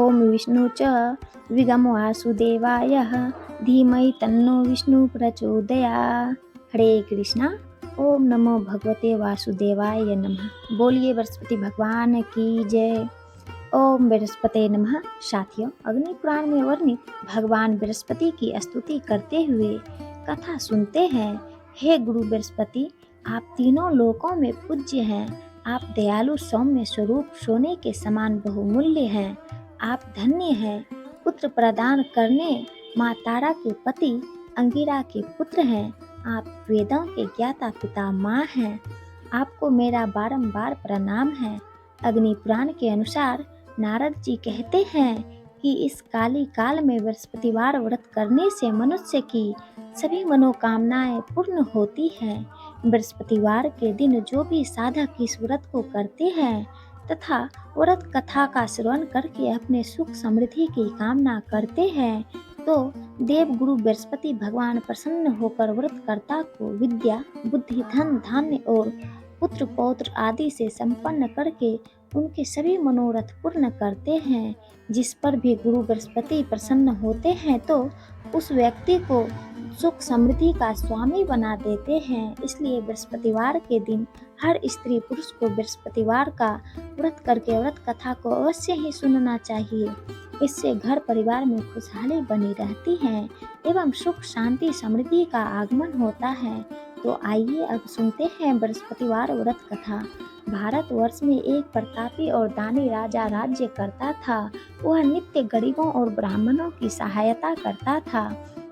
ओम विष्णु च विगम वासुदेवाय धीमहि तन्नो विष्णु प्रचोदयात्। हरे कृष्णा। ओम नमो भगवते वासुदेवाय नमः। बोलिए बृहस्पति भगवान की जय। ओम बृहस्पते नमः। साथियों, अग्नि पुराण में वर्णित भगवान बृहस्पति की स्तुति करते हुए कथा सुनते हैं। हे गुरु बृहस्पति, आप तीनों लोकों में पूज्य हैं। आप दयालु सौम्य स्वरूप सोने के समान बहुमूल्य हैं। आप धन्य हैं। पुत्र प्रदान करने माँ तारा के पति अंगिरा के पुत्र हैं। आप वेदों के ज्ञाता पिता माँ हैं। आपको मेरा बारंबार प्रणाम है। अग्नि पुराण के अनुसार नारद जी कहते हैं कि इस काली काल में बृहस्पतिवार व्रत करने से मनुष्य की सभी मनोकामनाएं पूर्ण होती हैं। बृहस्पतिवार के दिन जो भी साधक इस व्रत को करते हैं तथा व्रत कथा का श्रवण करके अपने सुख समृद्धि की कामना करते हैं तो देव गुरु बृहस्पति भगवान प्रसन्न होकर व्रतकर्ता को विद्या, बुद्धि, धन, धान्य और पुत्र पौत्र आदि से संपन्न करके उनके सभी मनोरथ पूर्ण करते हैं। जिस पर भी गुरु बृहस्पति प्रसन्न होते हैं तो उस व्यक्ति को सुख समृद्धि का स्वामी बना देते हैं। इसलिए बृहस्पतिवार के दिन हर स्त्री पुरुष को बृहस्पतिवार का व्रत करके व्रत कथा को अवश्य ही सुनना चाहिए। इससे घर परिवार में खुशहाली बनी रहती है एवं सुख शांति समृद्धि का आगमन होता है। तो आइए अब सुनते हैं बृहस्पतिवार व्रत कथा। भारतवर्ष में एक प्रतापी और दानी राजा राज्य करता था। वह नित्य गरीबों और ब्राह्मणों की सहायता करता था।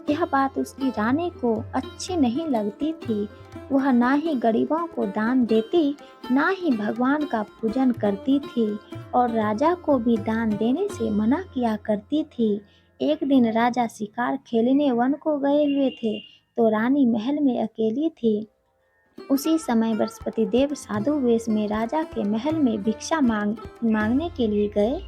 यह बात उसकी रानी को अच्छी नहीं लगती थी। वह ना ही गरीबों को दान देती, ना ही भगवान का पूजन करती थी और राजा को भी दान देने से मना किया करती थी। एक दिन राजा शिकार खेलने वन को गए हुए थे तो रानी महल में अकेली थी। उसी समय बृहस्पति देव साधु वेश में राजा के महल में भिक्षा मांगने के लिए गए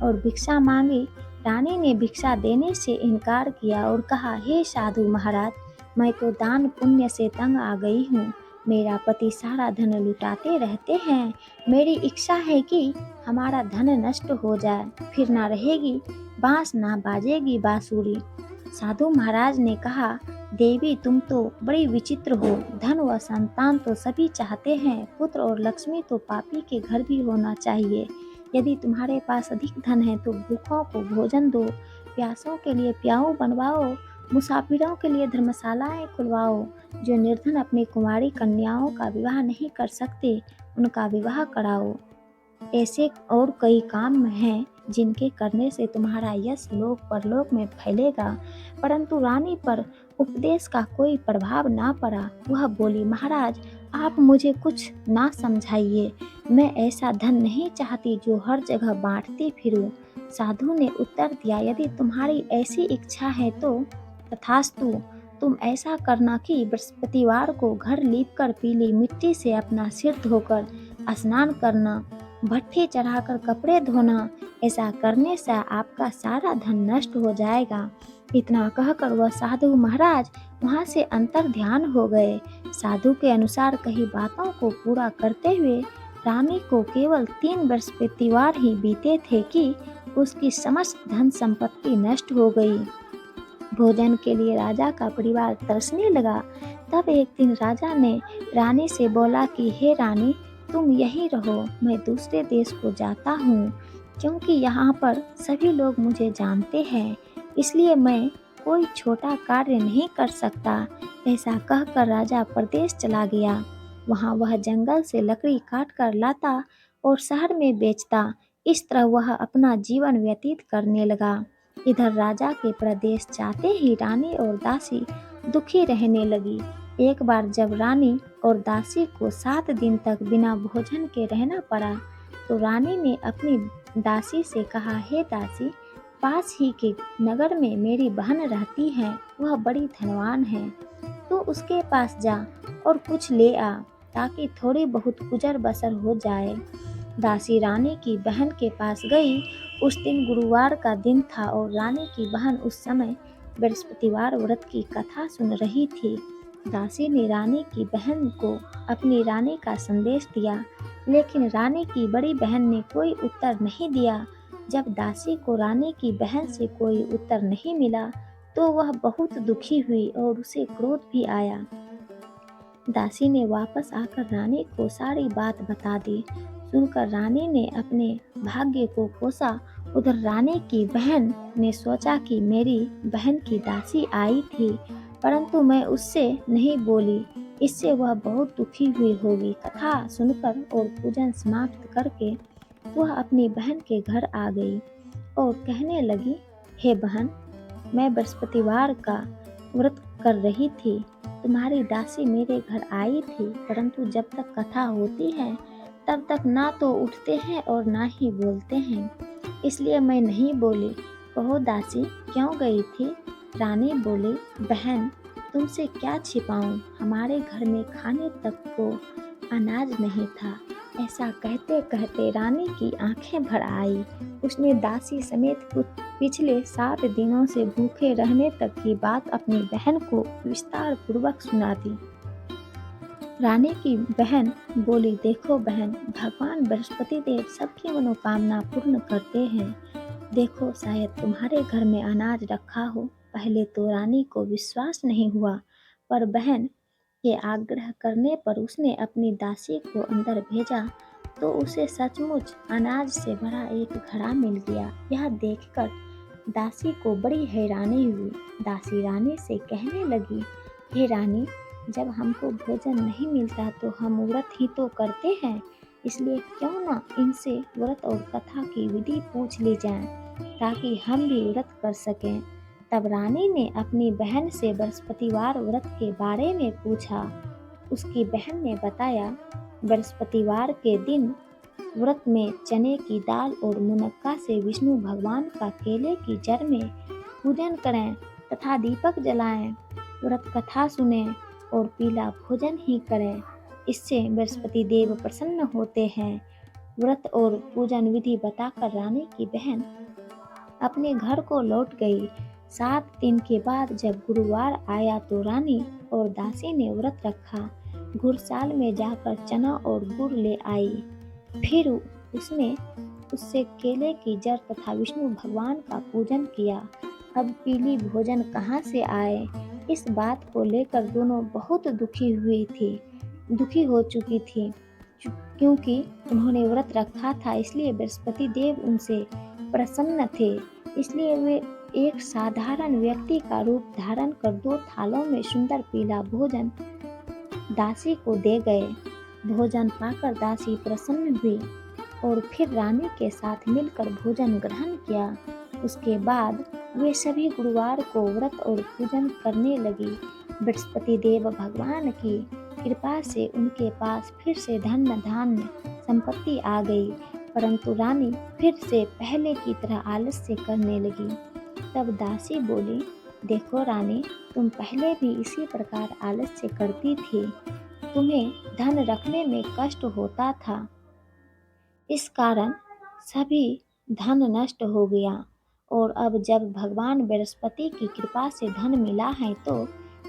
और भिक्षा मांगी। रानी ने भिक्षा देने से इनकार किया और कहा, हे साधु महाराज, मैं तो दान पुण्य से तंग आ गई हूँ। मेरा पति सारा धन लुटाते रहते हैं। मेरी इच्छा है कि हमारा धन नष्ट हो जाए, फिर ना रहेगी बांस ना बाजेगी बांसुरी। साधु महाराज ने कहा, देवी तुम तो बड़ी विचित्र हो। धन व संतान तो सभी चाहते हैं, पुत्र और लक्ष्मी तो पापी के घर भी होना चाहिए। यदि तुम्हारे पास अधिक धन है तो भूखों को भोजन दो, प्यासों के लिए प्याऊ बनवाओ, मुसाफिरों के लिए धर्मशालाएं खुलवाओ। जो निर्धन अपनी कुमारी कन्याओं का विवाह नहीं कर सकते उनका विवाह कराओ। ऐसे और कई काम हैं जिनके करने से तुम्हारा यश लोक परलोक में फैलेगा। परंतु रानी पर उपदेश का कोई प्रभाव ना पड़ा। वह बोली, महाराज आप मुझे कुछ ना समझाइए। मैं ऐसा धन नहीं चाहती जो हर जगह बांटती फिरूं। साधु ने उत्तर दिया, यदि तुम्हारी ऐसी इच्छा है तो तथास्तु। तुम ऐसा करना कि बृहस्पतिवार को घर लीपकर पीली मिट्टी से अपना सिर धोकर स्नान करना, भट्ठी चढ़ाकर कपड़े धोना। ऐसा करने से आपका सारा धन नष्ट हो जाएगा। इतना कहकर वह साधु महाराज वहां से अंतर ध्यान हो गए। साधु के अनुसार कही बातों को पूरा करते हुए रानी को केवल 3 बृहस्पतिवार ही बीते थे कि उसकी समस्त धन संपत्ति नष्ट हो गई। भोजन के लिए राजा का परिवार तरसने लगा। तब एक दिन राजा ने रानी से बोला कि हे रानी, तुम यहीं रहो, मैं दूसरे देश को जाता हूँ, क्योंकि यहाँ पर सभी लोग मुझे जानते हैं, इसलिए मैं कोई छोटा कार्य नहीं कर सकता। ऐसा कहकर राजा परदेश चला गया। वहाँ वह जंगल से लकड़ी काट कर लाता और शहर में बेचता। इस तरह वह अपना जीवन व्यतीत करने लगा। इधर राजा के प्रदेश जाते ही रानी और दासी दुखी रहने लगी। एक बार जब रानी और दासी को 7 दिन तक बिना भोजन के रहना पड़ा तो रानी ने अपनी दासी से कहा, हे दासी, पास ही के नगर में मेरी बहन रहती है, वह बड़ी धनवान है। तो उसके पास जा और कुछ ले आ ताकि थोड़ी बहुत गुजर बसर हो जाए। दासी रानी की बहन के पास गई। उस दिन गुरुवार का दिन था और रानी की बहन उस समय बृहस्पतिवार व्रत की कथा सुन रही थी। दासी ने रानी की बहन को अपनी रानी का संदेश दिया, लेकिन रानी की बड़ी बहन ने कोई उत्तर नहीं दिया। जब दासी को रानी की बहन से कोई उत्तर नहीं मिला तो वह बहुत दुखी हुई और उसे क्रोध भी आया। दासी ने वापस आकर रानी को सारी बात बता दी। सुनकर रानी ने अपने भाग्य को कोसा। उधर रानी की बहन ने सोचा कि मेरी बहन की दासी आई थी, परंतु मैं उससे नहीं बोली, इससे वह बहुत दुखी हुई होगी। कथा सुनकर और पूजन समाप्त करके वह अपनी बहन के घर आ गई और कहने लगी, हे बहन, मैं बृहस्पतिवार का व्रत कर रही थी। तुम्हारी दासी मेरे घर आई थी, परंतु जब तक कथा होती है तब तक ना तो उठते हैं और ना ही बोलते हैं, इसलिए मैं नहीं बोली। कहो दासी, क्यों गई थी? रानी बोली, बहन, तुमसे क्या छिपाऊं, हमारे घर में खाने तक को अनाज नहीं था। ऐसा कहते कहते रानी की आंखें भर आई। उसने दासी समेत पिछले 7 दिनों से भूखे रहने तक की बात अपनी बहन को विस्तार पूर्वक सुना दी। रानी की बहन बोली, देखो बहन, भगवान बृहस्पति देव सबकी मनोकामना पूर्ण करते हैं। देखो, शायद तुम्हारे घर में अनाज रखा हो। पहले तो रानी को विश्वास नहीं हुआ, पर बहन के आग्रह करने पर उसने अपनी दासी को अंदर भेजा तो उसे सचमुच अनाज से भरा एक घड़ा मिल गया। यह देखकर दासी को बड़ी हैरानी हुई। दासी रानी से कहने लगी, हे रानी, जब हमको भोजन नहीं मिलता तो हम व्रत ही तो करते हैं, इसलिए क्यों ना इनसे व्रत और कथा की विधि पूछ ली जाए ताकि हम भी व्रत कर सकें। तब रानी ने अपनी बहन से बृहस्पतिवार व्रत के बारे में पूछा। उसकी बहन ने बताया, बृहस्पतिवार के दिन व्रत में चने की दाल और मुनक्का से विष्णु भगवान का केले की जड़ में पूजन करें तथा दीपक जलाएं, व्रत कथा सुनें और पीला भोजन ही करें। इससे बृहस्पति देव प्रसन्न होते हैं। व्रत और पूजन विधि बताकर रानी की बहन अपने घर को लौट गई। 7 दिन के बाद जब गुरुवार आया तो रानी और दासी ने व्रत रखा। घुड़साल में जाकर चना और गुड़ ले आई। फिर उससे केले की जड़ तथा विष्णु भगवान का पूजन किया। अब पीली भोजन कहाँ से आए, इस बात को लेकर दोनों बहुत दुखी हो चुकी थी, क्योंकि उन्होंने व्रत रखा था, इसलिए बृहस्पति देव उनसे प्रसन्न थे। इसलिए वे एक साधारण व्यक्ति का रूप धारण कर 2 थालों में सुंदर पीला भोजन दासी को दे गए। भोजन पाकर दासी प्रसन्न हुई और फिर रानी के साथ मिलकर भोजन ग्रहण किया। उसके बाद वे सभी गुरुवार को व्रत और पूजन करने लगी। बृहस्पति देव भगवान की कृपा से उनके पास फिर से धन धान्य संपत्ति आ गई, परंतु रानी फिर से पहले की तरह आलस्य करने लगी। तब दासी बोली, देखो रानी, तुम पहले भी इसी प्रकार आलस्य करती थी। तुम्हें धन रखने में कष्ट होता था, इस कारण सभी धन नष्ट हो गया, और अब जब भगवान बृहस्पति की कृपा से धन मिला है तो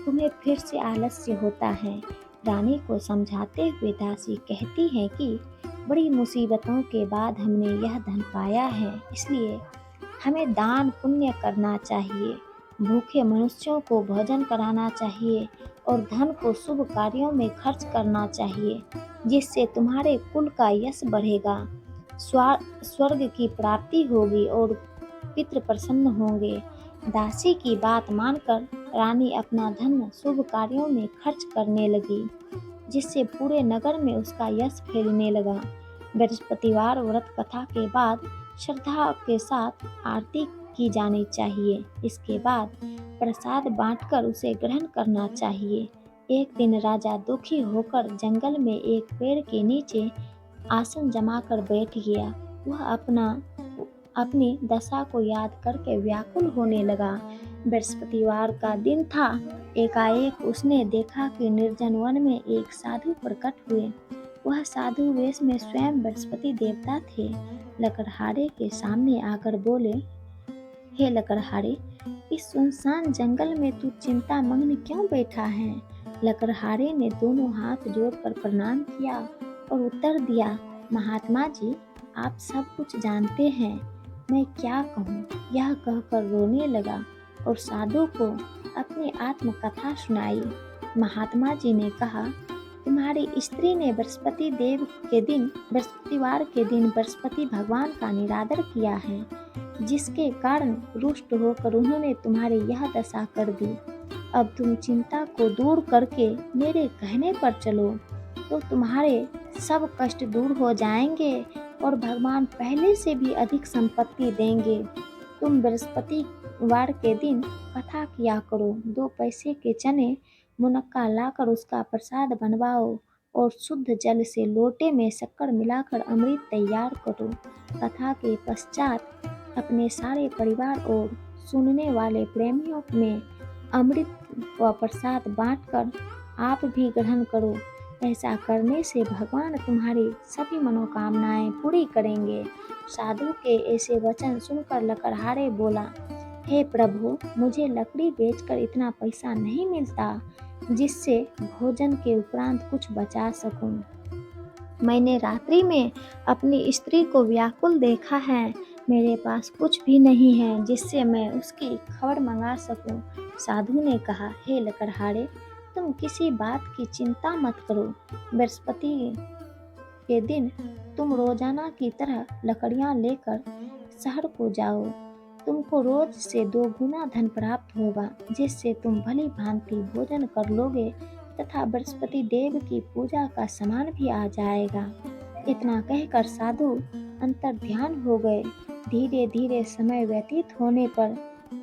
तुम्हें फिर से आलस्य होता है। रानी को समझाते हुए दासी कहती है कि बड़ी मुसीबतों के बाद हमने यह धन पाया है, इसलिए हमें दान पुण्य करना चाहिए, भूखे मनुष्यों को भोजन कराना चाहिए और धन को शुभ कार्यों में खर्च करना चाहिए, जिससे तुम्हारे कुल का यश बढ़ेगा, स्वर्ग की प्राप्ति होगी और पितृ प्रसन्न होंगे। दासी की बात मानकर रानी अपना धन शुभ कार्यों में खर्च करने लगी, जिससे पूरे नगर में उसका यश फैलने लगा। बृहस्पतिवार व्रत कथा के बाद श्रद्धा के साथ आरती की जानी चाहिए। इसके बाद प्रसाद बांटकर उसे ग्रहण करना चाहिए। एक दिन राजा दुखी होकर जंगल में एक पेड़ के नीचे आसन जमाकर बैठ गया। वह अपनी दशा को याद करके व्याकुल होने लगा। बृहस्पतिवार का दिन था। एकाएक उसने देखा कि निर्जन वन में एक साधु प्रकट हुए। वह साधु वेश में स्वयं बृहस्पति देवता थे। लकड़हारे के सामने आकर बोले, हे लकड़हारे, इस सुनसान जंगल में तू चिंता मग्न क्यों बैठा है? लकड़हारे ने दोनों हाथ जोड़कर प्रणाम किया और उत्तर दिया, महात्मा जी, आप सब कुछ जानते हैं। मैं क्या कहूँ, यह कहकर रोने लगा और साधु को अपनी आत्मकथा सुनाई। महात्मा जी ने कहा, तुम्हारी स्त्री ने बृहस्पतिवार के दिन बृहस्पति भगवान का निरादर किया है, जिसके कारण रुष्ट होकर उन्होंने तुम्हारी यह दशा कर दी। अब तुम चिंता को दूर करके मेरे कहने पर चलो, तो तुम्हारे सब कष्ट दूर हो जाएंगे और भगवान पहले से भी अधिक संपत्ति देंगे। तुम बृहस्पतिवार के दिन कथा किया करो, 2 पैसे के चने मुनक्का लाकर उसका प्रसाद बनवाओ और शुद्ध जल से लोटे में शक्कर मिलाकर अमृत तैयार करो। कथा के पश्चात अपने सारे परिवार और सुनने वाले प्रेमियों में अमृत व प्रसाद बांटकर आप भी ग्रहण करो। ऐसा करने से भगवान तुम्हारी सभी मनोकामनाएं पूरी करेंगे। साधु के ऐसे वचन सुनकर लकड़हारे बोला, हे प्रभु, मुझे लकड़ी बेचकर इतना पैसा नहीं मिलता जिससे भोजन के उपरांत कुछ बचा सकूं। मैंने रात्रि में अपनी स्त्री को व्याकुल देखा है। मेरे पास कुछ भी नहीं है जिससे मैं उसकी खबर मंगा सकूं। साधु ने कहा, हे लकड़हारे, तुम किसी बात की चिंता मत करो। बृहस्पति के दिन तुम रोजाना की तरह लकड़ियां लेकर शहर को जाओ। तुमको रोज से 2 गुना धन प्राप्त होगा, जिससे तुम भली भांति भोजन कर लोगे तथा बृहस्पति देव की पूजा का सामान भी आ जाएगा। इतना कहकर साधु अंतर्ध्यान हो गए। धीरे धीरे समय व्यतीत होने पर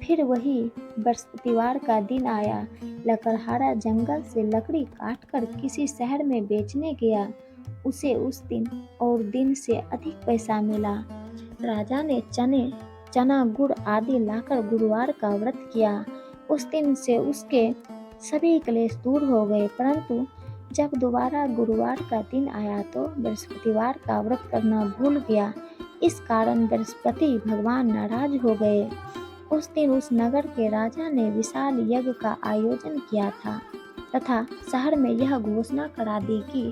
फिर वही बृहस्पतिवार का दिन आया। लकड़हारा जंगल से लकड़ी काटकर किसी शहर में बेचने गया। उसे उस दिन और दिन से अधिक पैसा मिला। राजा ने चना गुड़ आदि लाकर गुरुवार का व्रत किया। उस दिन से उसके सभी क्लेश दूर हो गए, परंतु जब दोबारा गुरुवार का दिन आया तो बृहस्पतिवार का व्रत करना भूल गया। इस कारण बृहस्पति भगवान नाराज हो गए। उस दिन उस नगर के राजा ने विशाल यज्ञ का आयोजन किया था तथा शहर में यह घोषणा करा दी कि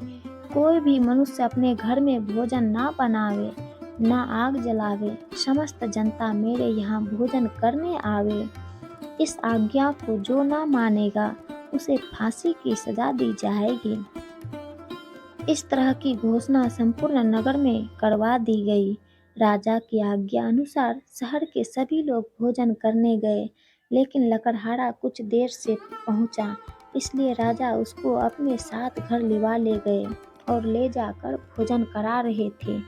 कोई भी मनुष्य अपने घर में भोजन ना बनावे, न आग जलावे। समस्त जनता मेरे यहाँ भोजन करने आवे। इस आज्ञा को जो ना मानेगा उसे फांसी की सजा दी जाएगी। इस तरह की घोषणा संपूर्ण नगर में करवा दी गई। राजा की आज्ञा अनुसार शहर के सभी लोग भोजन करने गए, लेकिन लकड़हारा कुछ देर से पहुंचा, इसलिए राजा उसको अपने साथ घर लिवा ले गए और ले जाकर भोजन करा रहे थे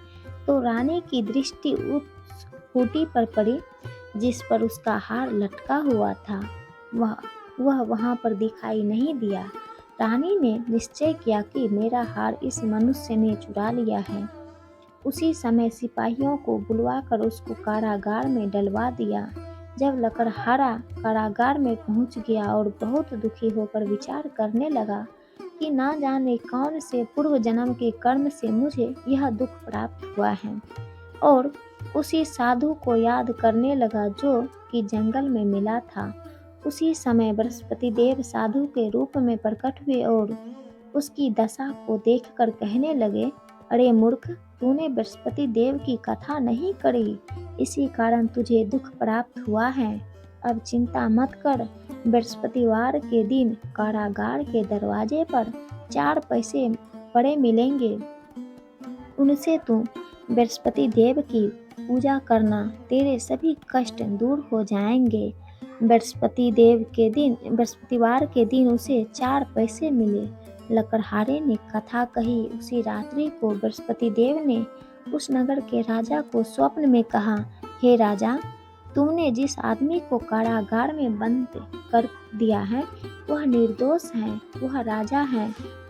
तो रानी की दृष्टि उस खूंटी पर पड़ी जिस पर उसका हार लटका हुआ था। वह वहां पर दिखाई नहीं दिया। रानी ने निश्चय किया कि मेरा हार इस मनुष्य ने चुरा लिया है। उसी समय सिपाहियों को बुलवाकर उसको कारागार में डलवा दिया। जब लकड़हारा कारागार में पहुंच गया और बहुत दुखी होकर विचार करने लगा कि ना जाने कौन से पूर्व जन्म के कर्म से मुझे यह दुख प्राप्त हुआ है, और उसी साधु को याद करने लगा जो कि जंगल में मिला था। उसी समय बृहस्पति देव साधु के रूप में प्रकट हुए और उसकी दशा को देखकर कहने लगे, अरे मूर्ख, तूने बृहस्पति देव की कथा नहीं करी, इसी कारण तुझे दुख प्राप्त हुआ है। अब चिंता मत कर। बृहस्पतिवार के दिन कारागार के दरवाजे पर 4 पैसे पड़े मिलेंगे। उनसे तू बृहस्पति देव की पूजा करना, तेरे सभी कष्ट दूर हो जाएंगे। बृहस्पतिवार के दिन उसे 4 पैसे मिले। लकड़हारे ने कथा कही। उसी रात्रि को बृहस्पति देव ने उस नगर के राजा को स्वप्न में कहा, हे राजा, तुमने जिस आदमी को कारागार में बंद कर दिया है वह निर्दोष है, वह राजा है,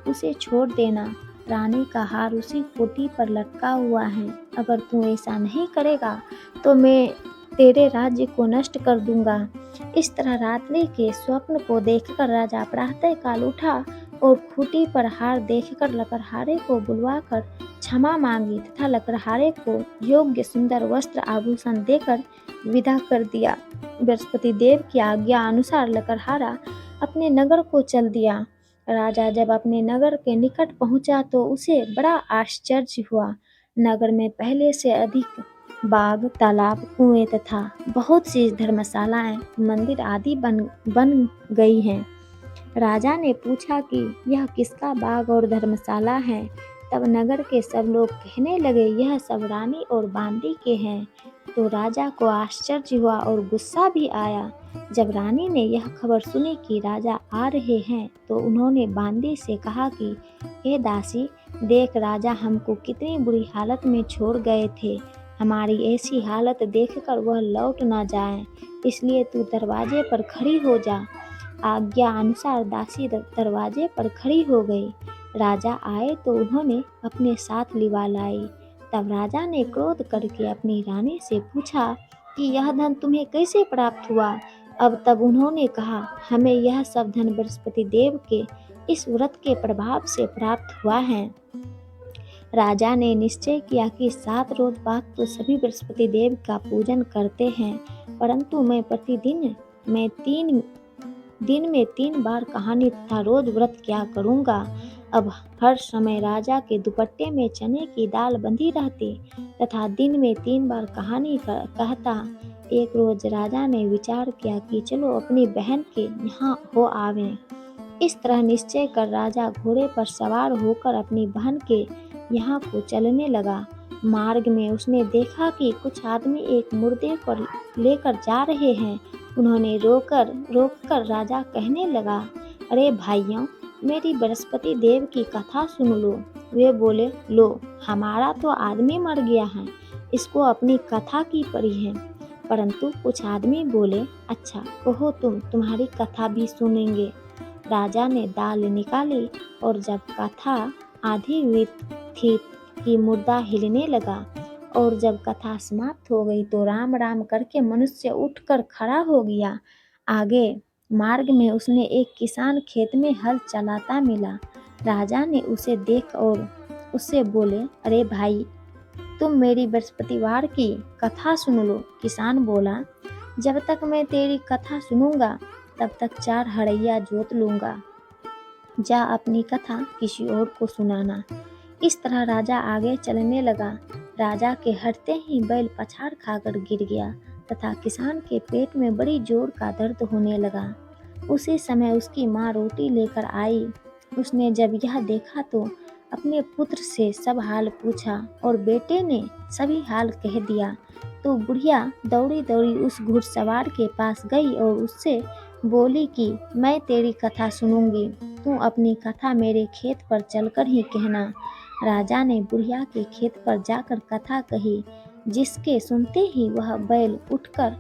उसे छोड़ देना। रानी का हार उसी खूंटी पर लटका हुआ है। अगर तू ऐसा नहीं करेगा तो मैं तेरे राज्य को नष्ट कर दूंगा। इस तरह रात्रि के स्वप्न को देखकर राजा प्रातः काल उठा और खूंटी पर हार देखकर लकड़हारे को बुलवाकर क्षमा मांगी तथा लकड़हारे को योग्य सुंदर वस्त्र आभूषण देकर विदा कर दिया। बृहस्पति देव की आज्ञा अनुसार लकड़हारा अपने नगर को चल दिया। राजा जब अपने नगर के निकट पहुंचा तो उसे बड़ा आश्चर्य हुआ। नगर में पहले से अधिक बाग, तालाब, कुएं तथा बहुत सी धर्मशालाएं, मंदिर आदि बन गई हैं। राजा ने पूछा कि यह किसका बाग और धर्मशाला है। तब नगर के सब लोग कहने लगे, यह सब रानी और बांदी के हैं। तो राजा को आश्चर्य हुआ और गुस्सा भी आया। जब रानी ने यह खबर सुनी कि राजा आ रहे हैं, तो उन्होंने बांदी से कहा कि हे दासी, देख राजा हमको कितनी बुरी हालत में छोड़ गए थे। हमारी ऐसी हालत देखकर वह लौट न जाए, इसलिए तू दरवाजे पर खड़ी हो जा। आज्ञा अनुसार दासी दरवाजे पर खड़ी हो गई। राजा आए तो उन्होंने अपने साथ लिवा लाई। तब राजा ने क्रोध करके अपनी रानी से पूछा कि यह धन तुम्हें कैसे प्राप्त हुआ। तब उन्होंने कहा, हमें यह सब धन बृहस्पति देव के इस व्रत के प्रभाव से प्राप्त हुआ है। राजा ने निश्चय किया कि 7 रोज बाद तो सभी बृहस्पति देव का पूजन करते हैं, परंतु मैं प्रतिदिन मैं 3 दिन में 3 बार कहानी तथा रोज व्रत क्या करूँगा। अब हर समय राजा के दुपट्टे में चने की दाल बंधी रहती तथा दिन में 3 बार कहानी कहता। एक रोज राजा ने विचार किया कि चलो अपनी बहन के यहाँ हो आवें। इस तरह निश्चय कर राजा घोड़े पर सवार होकर अपनी बहन के यहाँ को चलने लगा। मार्ग में उसने देखा कि कुछ आदमी एक मुर्दे को लेकर जा रहे हैं। उन्होंने रोककर राजा कहने लगा, अरे भाइयों, मेरी बृहस्पति देव की कथा सुन लो। वे बोले, लो, हमारा तो आदमी मर गया है, इसको अपनी कथा की पड़ी है। परंतु कुछ आदमी बोले, अच्छा कहो, तुम्हारी कथा भी सुनेंगे। राजा ने दाल निकाली और जब कथा आधी हुई थी कि मुर्दा हिलने लगा, और जब कथा समाप्त हो गई तो राम राम करके मनुष्य उठकर खड़ा हो गया। आगे मार्ग में उसने एक किसान खेत में हल चलाता मिला। राजा ने उसे देख और उससे बोले, अरे भाई, तुम मेरी बृहस्पतिवार की कथा सुन लो। किसान बोला, जब तक मैं तेरी कथा सुनूंगा तब तक 4 हड़ैया जोत लूंगा। जा अपनी कथा किसी और को सुनाना। इस तरह राजा आगे चलने लगा। राजा के हटते ही बैल पछाड़ खाकर गिर गया तथा किसान के पेट में बड़ी जोर का दर्द होने लगा। उसी समय उसकी माँ रोटी लेकर आई। उसने जब यह देखा तो अपने पुत्र से सब हाल पूछा और बेटे ने सभी हाल कह दिया। तो बुढ़िया दौड़ी दौड़ी उस घुड़सवार के पास गई और उससे बोली कि मैं तेरी कथा सुनूंगी, तू अपनी कथा मेरे खेत पर चलकर ही कहना। राजा ने बुढ़िया के खेत पर जाकर कथा कही, जिसके सुनते ही वह बैल उठकर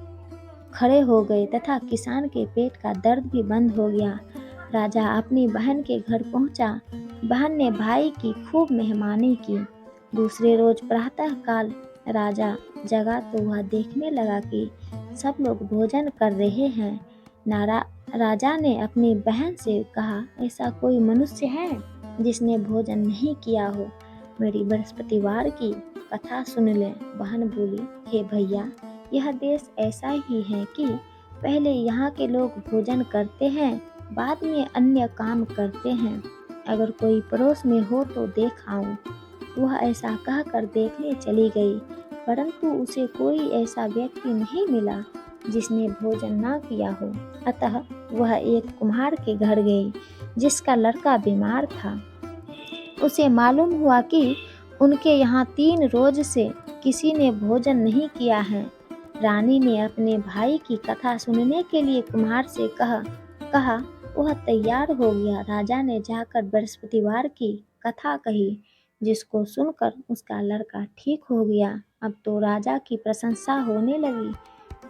खड़े हो गए तथा किसान के पेट का दर्द भी बंद हो गया। राजा अपनी बहन के घर पहुंचा। बहन ने भाई की खूब मेहमानी की। दूसरे रोज प्रातः काल राजा जगा तो वह देखने लगा कि सब लोग भोजन कर रहे हैं। राजा ने अपनी बहन से कहा, ऐसा कोई मनुष्य है जिसने भोजन नहीं किया हो, मेरी बृहस्पतिवार की कथा सुन ले। बहन बोली, हे भैया, यह देश ऐसा ही है कि पहले यहाँ के लोग भोजन करते हैं, बाद में अन्य काम करते हैं। अगर कोई पड़ोस में हो तो देख आऊं। वह ऐसा कहकर देखने चली गई, परंतु उसे कोई ऐसा व्यक्ति नहीं मिला जिसने भोजन ना किया हो। अतः वह एक कुम्हार के घर गई, जिसका लड़का बीमार था। उसे मालूम हुआ कि उनके यहाँ 3 रोज से किसी ने भोजन नहीं किया है। रानी ने अपने भाई की कथा सुनने के लिए कुम्हार से कहा। वह तैयार हो गया। राजा ने जाकर बृहस्पतिवार की कथा कही, जिसको सुनकर उसका लड़का ठीक हो गया। अब तो राजा की प्रशंसा होने लगी।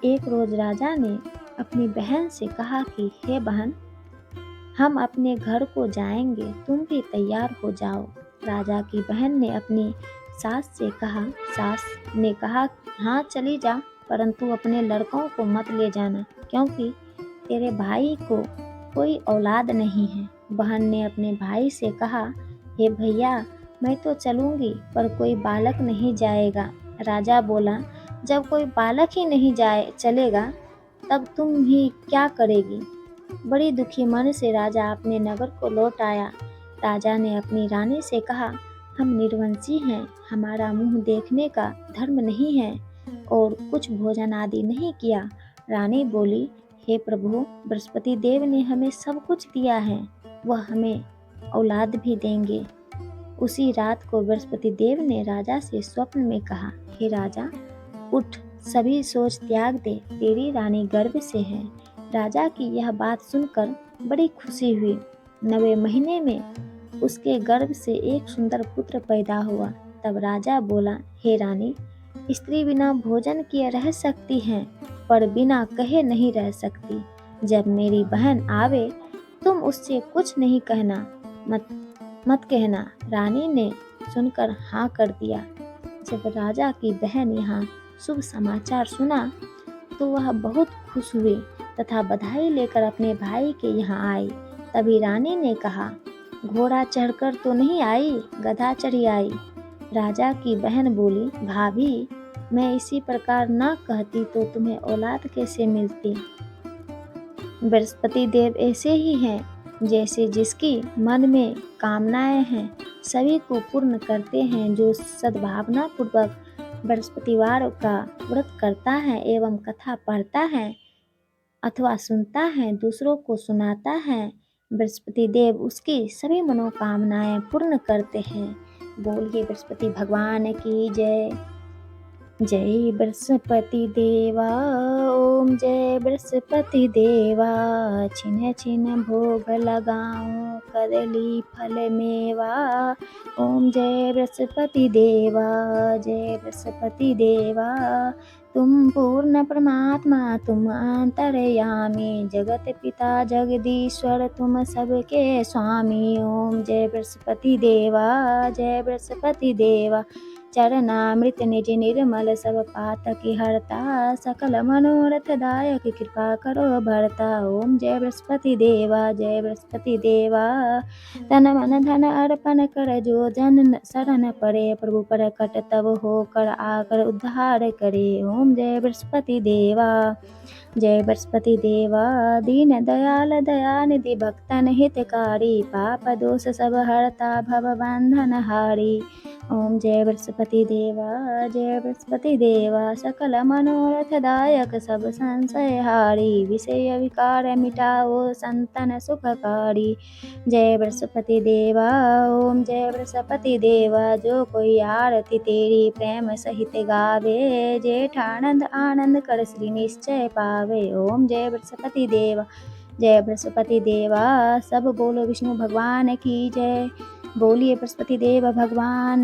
एक रोज राजा ने अपनी बहन से कहा कि हे बहन, हम अपने घर को जाएंगे, तुम भी तैयार हो जाओ। राजा की बहन ने अपनी सास से कहा। सास ने कहा, हाँ चली जा, परंतु अपने लड़कों को मत ले जाना, क्योंकि तेरे भाई को कोई औलाद नहीं है। बहन ने अपने भाई से कहा, हे भैया, मैं तो चलूंगी, पर कोई बालक नहीं जाएगा। राजा बोला, जब कोई बालक ही नहीं चलेगा, तब तुम ही क्या करेगी। बड़ी दुखी मन से राजा अपने नगर को लौट आया। राजा ने अपनी रानी से कहा, हम निर्वंशी हैं, हमारा मुंह देखने का धर्म नहीं है। और कुछ भोजन आदि नहीं किया। रानी बोली, हे प्रभु, बृहस्पति देव ने हमें सब कुछ दिया है, वह हमें औलाद भी देंगे। उसी रात को बृहस्पति देव ने राजा से स्वप्न में कहा, हे राजा, उठ, सभी सोच त्याग दे, तेरी रानी गर्भ से है। राजा की यह बात सुनकर बड़ी खुशी हुई। 9वें महीने में उसके गर्भ से एक सुंदर पुत्र पैदा हुआ। तब राजा बोला, हे रानी, स्त्री बिना भोजन किए रह सकती है, पर बिना कहे नहीं रह सकती। जब मेरी बहन आवे, तुम उससे कुछ नहीं कहना, मत मत कहना। रानी ने सुनकर हाँ कर दिया। जब राजा की बहन यहाँ शुभ समाचार सुना तो वह बहुत खुश हुई तथा बधाई लेकर अपने भाई के यहाँ आई। तभी रानी ने कहा, घोड़ा चढ़कर तो नहीं आई, गधा चढ़ी आई। राजा की बहन बोली, भाभी, मैं इसी प्रकार ना कहती तो तुम्हें औलाद कैसे मिलती। बृहस्पति देव ऐसे ही हैं, जैसे जिसकी मन में कामनाएं हैं सभी को पूर्ण करते हैं। जो सद्भावना पूर्वक बृहस्पतिवार का व्रत करता है एवं कथा पढ़ता है अथवा सुनता है, दूसरों को सुनाता है, बृहस्पति देव उसकी सभी मनोकामनाएं पूर्ण करते हैं। बोलिए बृहस्पति भगवान की जय। जय बृहस्पति देवा, ओम जय बृहस्पति देवा। छिन छिन भोग लगाऊं कदली फल मेवा। ओम जय बृहस्पति देवा, जय बृहस्पति देवा। तुम पूर्ण परमात्मा, तुम अंतर्यामी, जगत पिता जगदीश्वर, तुम सबके स्वामी। ओम जय बृहस्पति देवा, जय बृहस्पति देवा। चरणामृत निज निर्मल सब पातक हरता, सकल मनोरथ दायक कृपा करो भरता। ओम जय बृहस्पति देवा, जय बृहस्पति देवा। तन मन धन अर्पण कर जो जन शरण पड़े, प्रभु प्रकट तब होकर आकर उद्धार करे। ओम जय बृहस्पति देवा, जय बृहस्पति देवा। दीन दयाल दयानिधि भक्तन हितकारी, पाप दोष सब हरता भव बंधन हारी। ओम जय बृहस्पति देवा, जय बृहस्पति देवा। सकल मनोरथ दायक सब संशय हारी, विषय विकार मिटाओ संतन सुखकारी। जय बृहस्पति देवा, ओम जय बृहस्पति देवा। जो कोई आरती तेरी प्रेम सहित गावे, जेठानंद आनंद कर श्री निश्चय पावे। ओम जय बृहस्पति देवा, जय बृहस्पति देवा। सब बोलो विष्णु भगवान की जय। बोलिए बृहस्पति देव भगवान